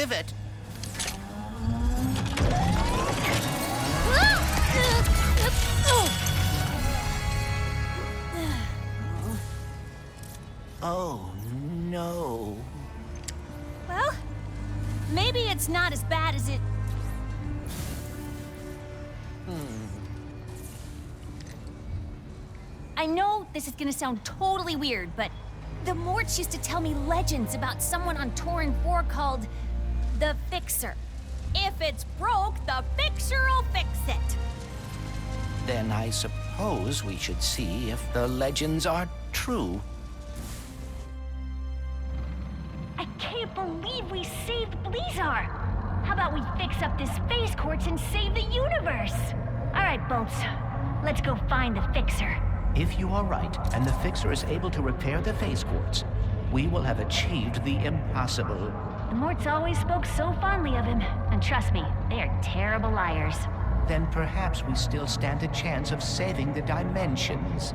Rivet. Oh, no. Well, maybe it's not as bad as it... I know this is gonna sound totally weird, but the Morts used to tell me legends about someone on Torin 4 called the Fixer. If it's broke, the Fixer'll fix it. Then I suppose we should see if the legends are true. I can't believe we saved Blizzard! How about we fix up this phase quartz and save the universe? All right, Bolts. Let's go find the Fixer. If you are right, and the Fixer is able to repair the phase quartz, we will have achieved the impossible. The Morts always spoke so fondly of him, and trust me, they are terrible liars. Then perhaps we still stand a chance of saving the dimensions.